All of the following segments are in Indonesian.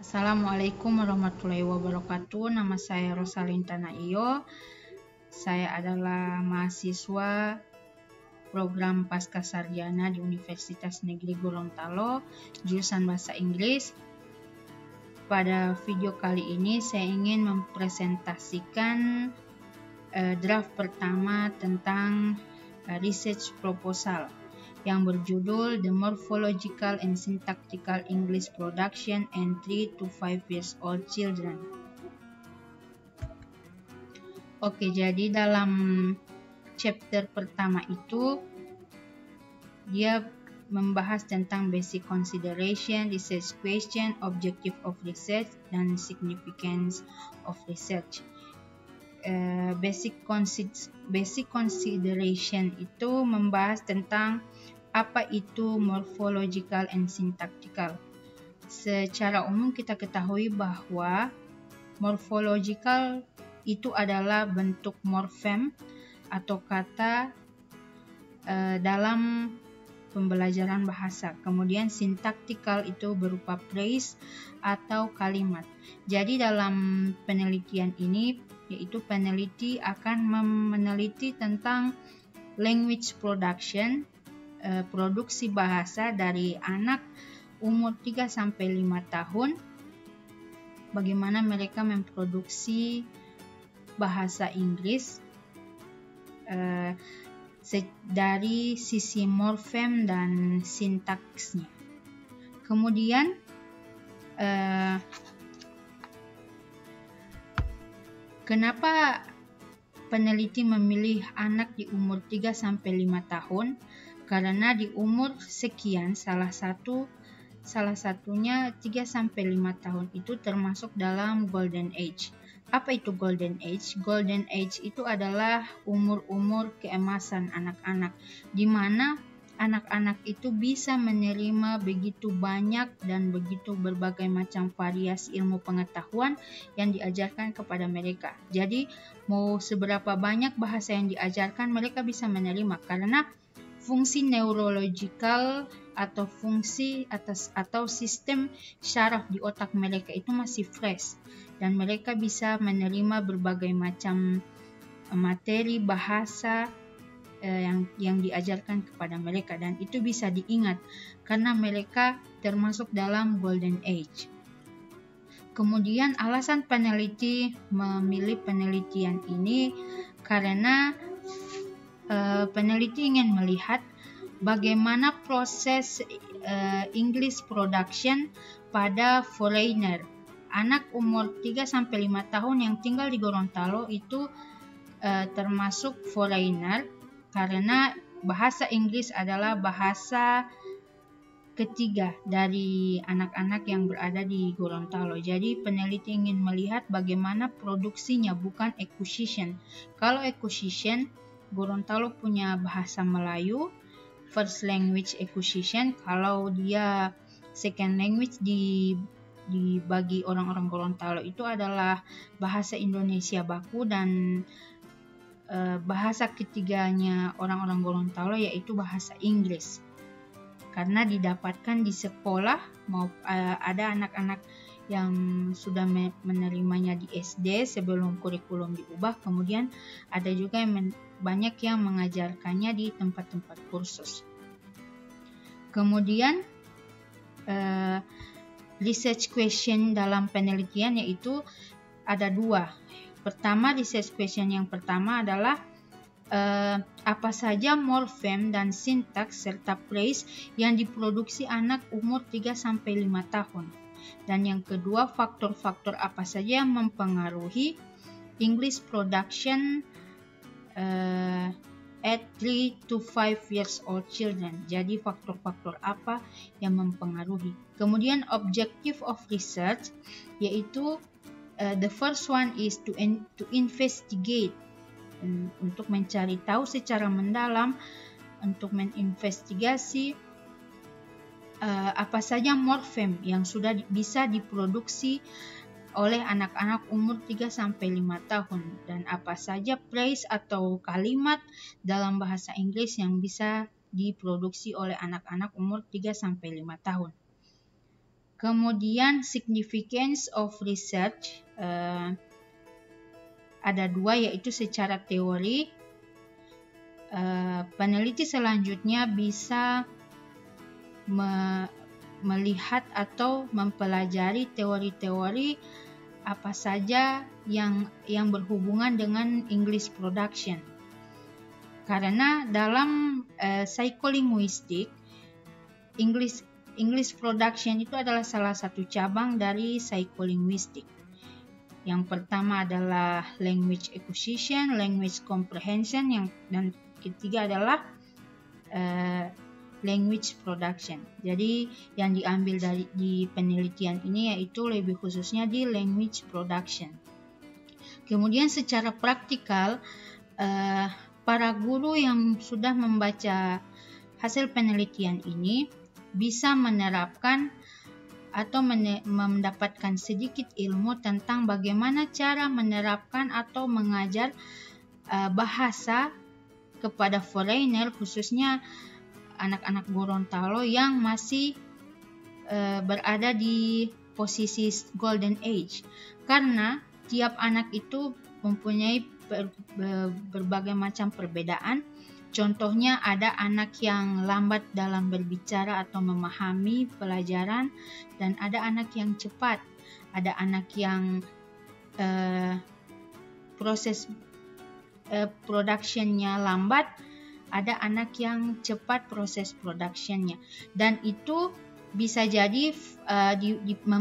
Assalamualaikum warahmatullahi wabarakatuh. Nama saya Rosalinta Naiyo. Saya adalah mahasiswa program Pascasarjana di Universitas Negeri Gorontalo, jurusan Bahasa Inggris. Pada video kali ini saya ingin mempresentasikan draft pertama tentang research proposal yang berjudul The Morphological and Syntactical English Production in 3 to 5 years old children. Oke, jadi dalam chapter pertama itu dia membahas tentang basic consideration, research question, objective of research, dan significance of research. Basic consideration itu membahas tentang apa itu morphological and syntactical. Secara umum kita ketahui bahwa morphological itu adalah bentuk morfem atau kata dalam pembelajaran bahasa. Kemudian syntactical itu berupa phrase atau kalimat. Jadi dalam penelitian ini, yaitu peneliti akan meneliti tentang language production, produksi bahasa dari anak umur 3-5 tahun, bagaimana mereka memproduksi bahasa Inggris dari sisi morfem dan sintaksnya. Kemudian kenapa peneliti memilih anak di umur 3-5 tahun? Karena di umur sekian salah satunya 3-5 tahun itu termasuk dalam golden age. Apa itu golden age? Golden age itu adalah umur-umur keemasan anak-anak, di mana anak-anak itu bisa menerima begitu banyak dan begitu berbagai macam variasi ilmu pengetahuan yang diajarkan kepada mereka. Jadi mau seberapa banyak bahasa yang diajarkan, mereka bisa menerima karena fungsi neurologikal atau fungsi atau sistem syaraf di otak mereka itu masih fresh dan mereka bisa menerima berbagai macam materi bahasa yang diajarkan kepada mereka, dan itu bisa diingat karena mereka termasuk dalam golden age. Kemudian alasan peneliti memilih penelitian ini karena peneliti ingin melihat bagaimana proses English production pada foreigner. Anak umur 3-5 tahun yang tinggal di Gorontalo itu termasuk foreigner karena bahasa Inggris adalah bahasa ketiga dari anak-anak yang berada di Gorontalo. Jadi peneliti ingin melihat bagaimana produksinya, bukan acquisition. Kalau acquisition, Gorontalo punya bahasa Melayu, first language acquisition. Kalau dia second language dibagi orang-orang Gorontalo itu adalah bahasa Indonesia baku, dan bahasa ketiganya orang-orang Gorontalo yaitu bahasa Inggris. Karena didapatkan di sekolah, ada anak-anak yang sudah menerimanya di SD sebelum kurikulum diubah, kemudian ada juga yang banyak yang mengajarkannya di tempat-tempat kursus. Kemudian research question dalam penelitian yaitu ada dua. Pertama, research question yang pertama adalah apa saja morfem dan sintaks serta phrase yang diproduksi anak umur 3-5 tahun. Dan yang kedua, faktor-faktor apa saja yang mempengaruhi English production at 3 to 5 years old children. Jadi faktor-faktor apa yang mempengaruhi. Kemudian objective of research yaitu the first one is to investigate, untuk mencari tahu secara mendalam, untuk menginvestigasi apa saja morfem yang sudah bisa diproduksi oleh anak-anak umur 3-5 tahun, dan apa saja phrase atau kalimat dalam bahasa Inggris yang bisa diproduksi oleh anak-anak umur 3-5 tahun. Kemudian significance of research ada dua, yaitu secara teori. Peneliti selanjutnya bisa melihat atau mempelajari teori-teori apa saja yang berhubungan dengan English production. Karena dalam psikolinguistik, English production itu adalah salah satu cabang dari psikolinguistik. Yang pertama adalah language acquisition, language comprehension, dan ketiga adalah language production. Jadi yang diambil di penelitian ini yaitu lebih khususnya di language production. Kemudian secara praktikal, para guru yang sudah membaca hasil penelitian ini bisa menerapkan atau mendapatkan sedikit ilmu tentang bagaimana cara menerapkan atau mengajar bahasa kepada foreigner, khususnya anak-anak Gorontalo yang masih berada di posisi golden age. Karena tiap anak itu mempunyai berbagai macam perbedaan. Contohnya ada anak yang lambat dalam berbicara atau memahami pelajaran, dan ada anak yang cepat. Ada anak yang proses productionnya lambat, ada anak yang cepat proses productionnya. Dan itu bisa jadi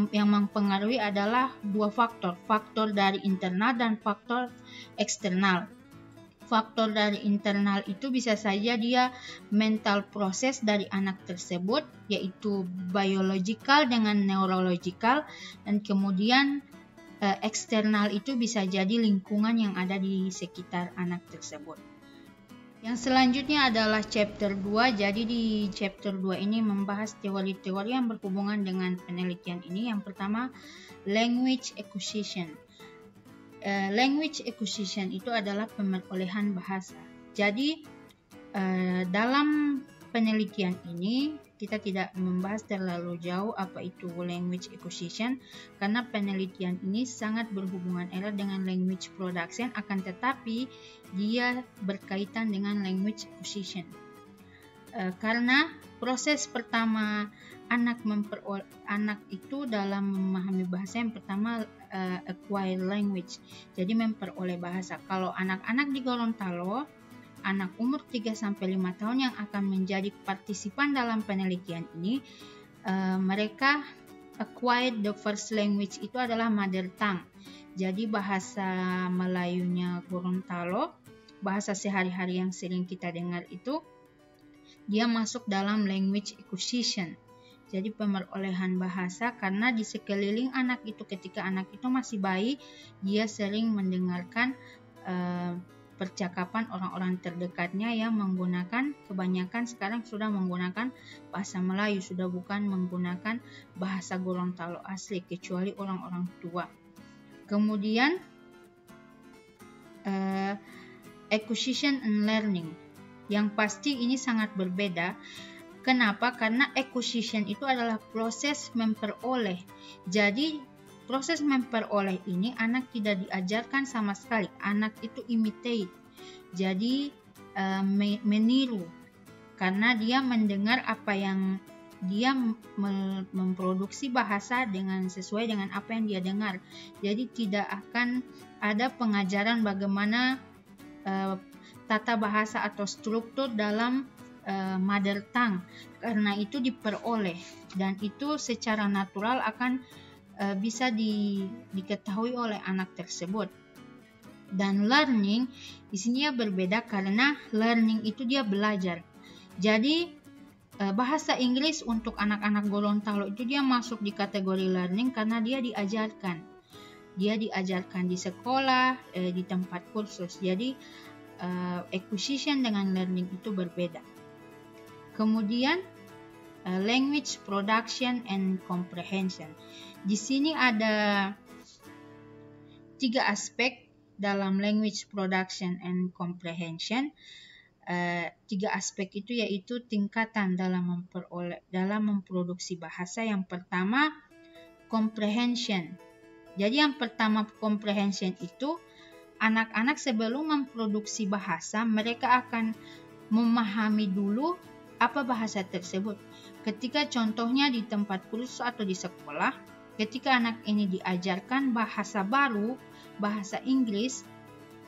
yang mempengaruhi adalah dua faktor. Faktor dari internal dan faktor eksternal. Faktor dari internal itu bisa saja dia mental proses dari anak tersebut, yaitu biological dengan neurological, dan kemudian eksternal itu bisa jadi lingkungan yang ada di sekitar anak tersebut. Yang selanjutnya adalah chapter 2. Jadi di chapter 2 ini membahas teori-teori yang berhubungan dengan penelitian ini. Yang pertama, language acquisition. Language acquisition itu adalah pemerolehan bahasa. Jadi dalam penelitian ini kita tidak membahas terlalu jauh apa itu language acquisition, karena penelitian ini sangat berhubungan erat dengan language production, akan tetapi dia berkaitan dengan language acquisition. Karena proses pertama anak itu dalam memahami bahasa, yang pertama acquire language, jadi memperoleh bahasa. Kalau anak-anak di Gorontalo, anak umur 3-5 tahun yang akan menjadi partisipan dalam penelitian ini, mereka acquired the first language itu adalah mother tongue. Jadi bahasa Melayunya Gorontalo, bahasa sehari-hari yang sering kita dengar itu, dia masuk dalam language acquisition. Jadi pemerolehan bahasa, karena di sekeliling anak itu, ketika anak itu masih bayi, dia sering mendengarkan percakapan orang-orang terdekatnya yang menggunakan, kebanyakan sekarang sudah menggunakan bahasa Melayu, sudah bukan menggunakan bahasa Gorontalo asli, kecuali orang-orang tua. Kemudian acquisition and learning, yang pasti ini sangat berbeda. Kenapa? Karena acquisition itu adalah proses memperoleh. Jadi proses memperoleh ini anak tidak diajarkan sama sekali. Anak itu imitate. Jadi meniru. Karena dia mendengar apa yang dia memproduksi bahasa dengan sesuai dengan apa yang dia dengar. Jadi tidak akan ada pengajaran bagaimana tata bahasa atau struktur dalam mother tongue, karena itu diperoleh dan itu secara natural akan bisa diketahui oleh anak tersebut. Dan learning di sini ya berbeda, karena learning itu dia belajar. Jadi bahasa Inggris untuk anak-anak Gorontalo itu dia masuk di kategori learning karena dia diajarkan. Dia diajarkan di sekolah, di tempat kursus. Jadi acquisition dengan learning itu berbeda. Kemudian language production and comprehension. Di sini ada 3 aspek dalam language production and comprehension. 3 aspek itu yaitu tingkatan dalam memproduksi bahasa. Yang pertama comprehension. Jadi yang pertama comprehension itu anak-anak sebelum memproduksi bahasa, mereka akan memahami dulu apa bahasa tersebut. Ketika contohnya di tempat kursus atau di sekolah, ketika anak ini diajarkan bahasa baru, bahasa Inggris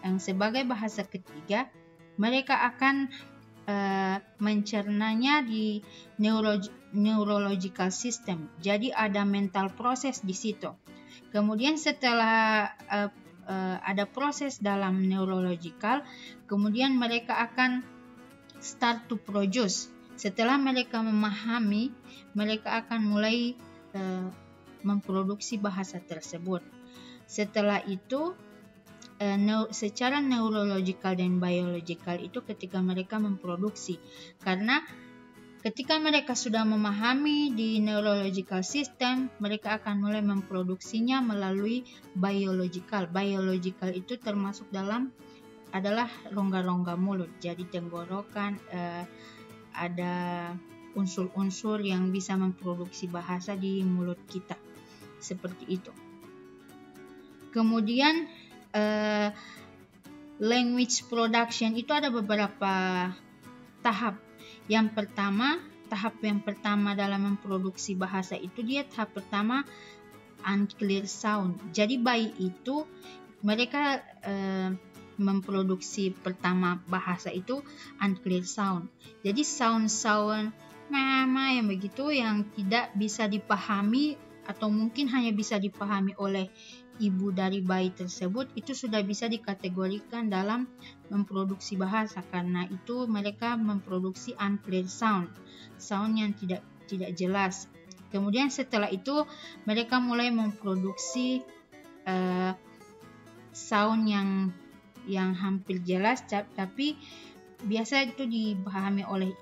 yang sebagai bahasa ketiga, mereka akan mencernanya di neurological system. Jadi ada mental proses di situ. Kemudian setelah ada proses dalam neurological, kemudian mereka akan start to produce. Setelah mereka memahami, mereka akan mulai memproduksi bahasa tersebut. Setelah itu, secara neurological dan biological itu ketika mereka memproduksi. Karena ketika mereka sudah memahami di neurological system, mereka akan mulai memproduksinya melalui biological. Biological itu termasuk adalah rongga-rongga mulut. Jadi tenggorokan, ada unsur-unsur yang bisa memproduksi bahasa di mulut kita. Seperti itu. Kemudian language production itu ada beberapa tahap. Tahap yang pertama dalam memproduksi bahasa itu dia tahap pertama unclear sound. Jadi bayi itu mereka memproduksi pertama bahasa itu unclear sound. Jadi sound mama yang begitu yang tidak bisa dipahami atau mungkin hanya bisa dipahami oleh ibu dari bayi tersebut, itu sudah bisa dikategorikan dalam memproduksi bahasa karena itu mereka memproduksi unclear sound yang tidak jelas. Kemudian setelah itu mereka mulai memproduksi sound yang hampir jelas, tapi biasa itu dipahami oleh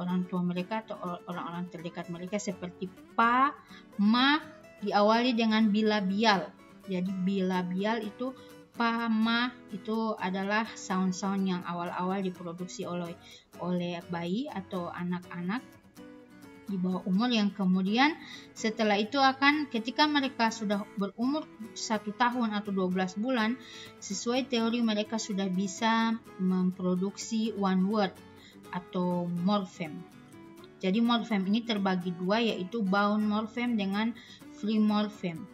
orang tua mereka atau orang-orang terdekat mereka seperti pa, ma diawali dengan bilabial. Jadi bilabial itu pa, ma itu adalah sound-sound yang awal-awal diproduksi oleh bayi atau anak-anak di bawah umur, yang kemudian setelah itu ketika mereka sudah berumur 1 tahun atau 12 bulan, sesuai teori mereka sudah bisa memproduksi one word atau morpheme. Jadi morpheme ini terbagi dua, yaitu bound morpheme dengan free morpheme.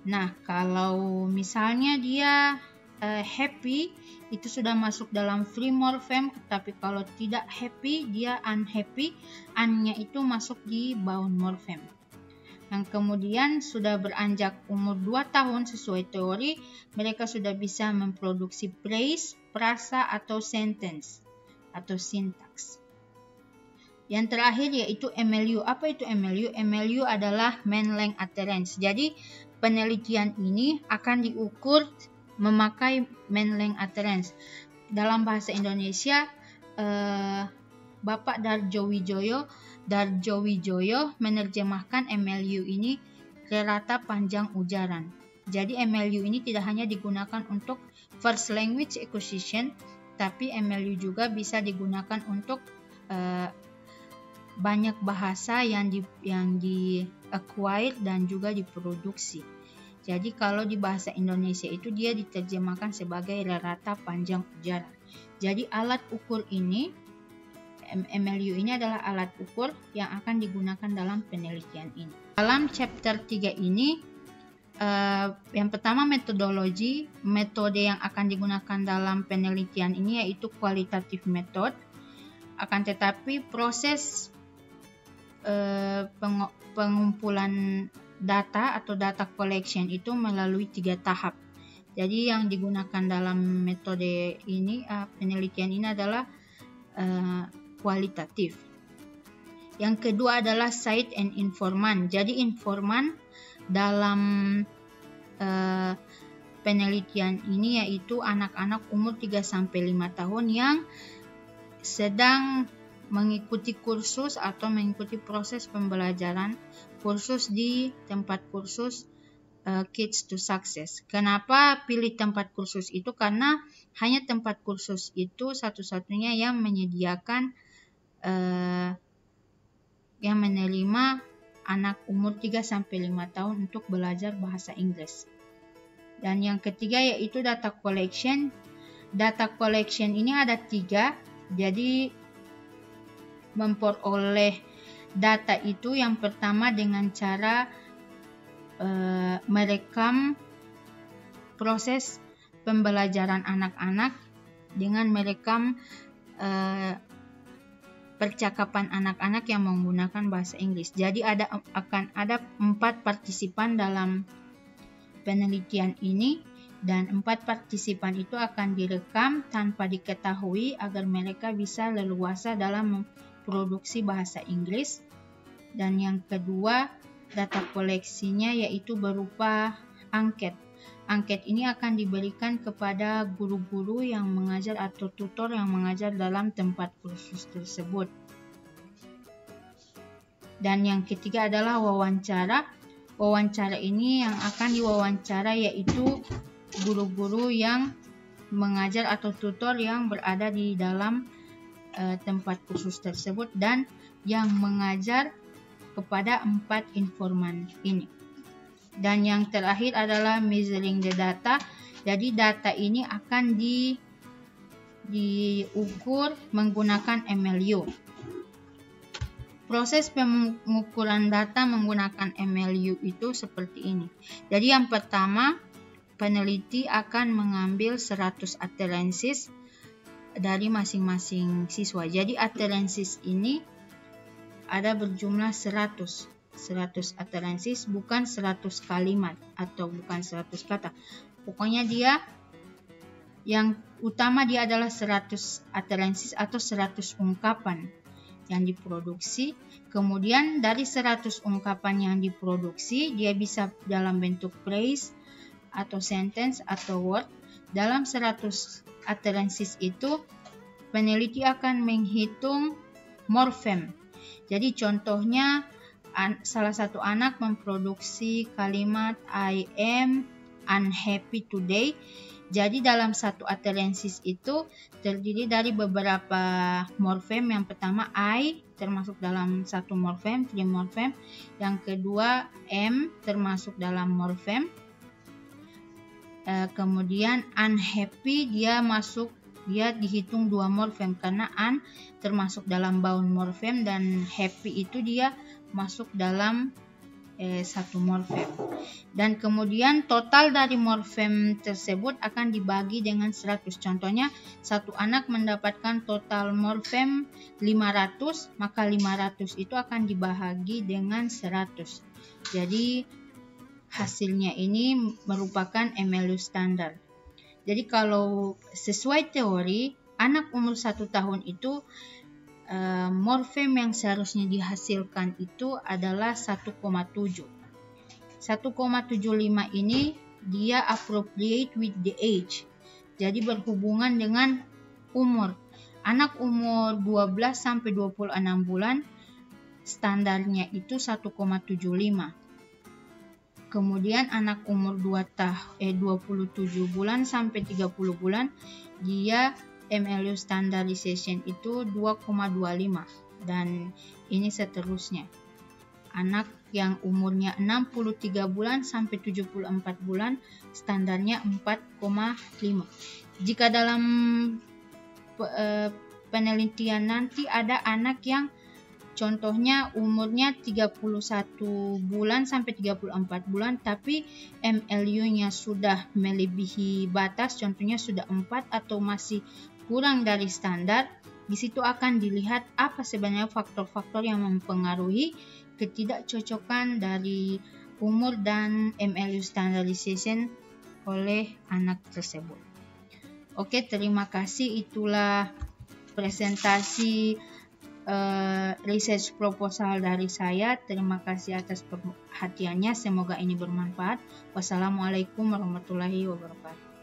Nah, kalau misalnya dia happy, itu sudah masuk dalam free morpheme, tapi kalau tidak happy, dia unhappy, nya itu masuk di bound morpheme. Yang kemudian sudah beranjak umur 2 tahun sesuai teori, mereka sudah bisa memproduksi phrase, frasa atau sentence atau syntax. Yang terakhir yaitu MLU. Apa itu MLU? MLU adalah main language utterance. Jadi penelitian ini akan diukur memakai main language utterance. Dalam bahasa Indonesia, Bapak Darjo Wijoyo menerjemahkan MLU ini rata panjang ujaran. Jadi MLU ini tidak hanya digunakan untuk first language acquisition, tapi MLU juga bisa digunakan untuk banyak bahasa yang di acquire dan juga diproduksi. Jadi kalau di bahasa Indonesia itu dia diterjemahkan sebagai rata panjang ujaran. Jadi alat ukur ini, MLU ini adalah alat ukur yang akan digunakan dalam penelitian ini. Dalam chapter 3 ini, yang pertama metodologi, metode yang akan digunakan dalam penelitian ini yaitu qualitative method. Akan tetapi proses pengumpulan data atau data collection itu melalui 3 tahap. Jadi yang digunakan dalam metode ini, penelitian ini adalah kualitatif. Yang kedua adalah site and informant. Jadi informan dalam penelitian ini yaitu anak-anak umur 3-5 tahun yang sedang mengikuti kursus atau mengikuti proses pembelajaran kursus di tempat kursus Kids to Success. Kenapa pilih tempat kursus itu? Karena hanya tempat kursus itu satu-satunya yang menyediakan yang menerima anak umur 3-5 tahun untuk belajar bahasa Inggris. Dan yang ketiga yaitu data collection. Data collection ini ada 3, jadi memperoleh data itu yang pertama dengan cara merekam proses pembelajaran anak-anak dengan merekam percakapan anak-anak yang menggunakan bahasa Inggris. Jadi akan ada 4 partisipan dalam penelitian ini, dan 4 partisipan itu akan direkam tanpa diketahui agar mereka bisa leluasa dalam memproduksi bahasa Inggris. Dan yang kedua, data koleksinya yaitu berupa angket. Angket ini akan diberikan kepada guru-guru yang mengajar atau tutor yang mengajar dalam tempat kursus tersebut. Dan yang ketiga adalah wawancara. Wawancara ini yang akan diwawancara yaitu guru-guru yang mengajar atau tutor yang berada di dalam tempat kursus tersebut dan yang mengajar kepada 4 informan ini. Dan yang terakhir adalah measuring the data. Jadi data ini akan diukur menggunakan MLU. Proses pengukuran data menggunakan MLU itu seperti ini. Jadi yang pertama, peneliti akan mengambil 100 utterances dari masing-masing siswa. Jadi utterances ini ada berjumlah 100 utterances, bukan 100 kalimat atau bukan 100 kata. Pokoknya dia yang utama dia adalah 100 utterances atau 100 ungkapan yang diproduksi. Kemudian dari 100 ungkapan yang diproduksi, dia bisa dalam bentuk phrase atau sentence atau word. Dalam 100 utterances itu, peneliti akan menghitung morfem. Jadi contohnya, salah satu anak memproduksi kalimat I am unhappy today. Jadi dalam satu utterances itu terdiri dari beberapa morfem. Yang pertama I termasuk dalam satu morfem, 3 morfem. Yang kedua am termasuk dalam morfem. Kemudian unhappy dia dihitung 2 morfem karena un termasuk dalam bound morfem dan happy itu dia masuk dalam 1 morfem. Dan kemudian total dari morfem tersebut akan dibagi dengan 100. Contohnya, satu anak mendapatkan total morfem 500, maka 500 itu akan dibagi dengan 100. Jadi hasilnya ini merupakan MLU standar. Jadi kalau sesuai teori, anak umur 1 tahun itu morfem yang seharusnya dihasilkan itu adalah 1,7. 1,75 ini dia appropriate with the age. Jadi berhubungan dengan umur. Anak umur 12 sampai 26 bulan standarnya itu 1,75. Kemudian anak umur 27 bulan sampai 30 bulan dia MLU standardization itu 2,25 dan ini seterusnya. Anak yang umurnya 63 bulan sampai 74 bulan standarnya 4,5. Jika dalam penelitian nanti ada anak yang contohnya umurnya 31 bulan sampai 34 bulan tapi MLU-nya sudah melebihi batas, contohnya sudah 4 atau masih kurang dari standar, di situ akan dilihat apa sebenarnya faktor-faktor yang mempengaruhi ketidakcocokan dari umur dan MLU standardization oleh anak tersebut. Oke, terima kasih. Itulah presentasi research proposal dari saya. Terima kasih atas perhatiannya. Semoga ini bermanfaat. Wassalamualaikum warahmatullahi wabarakatuh.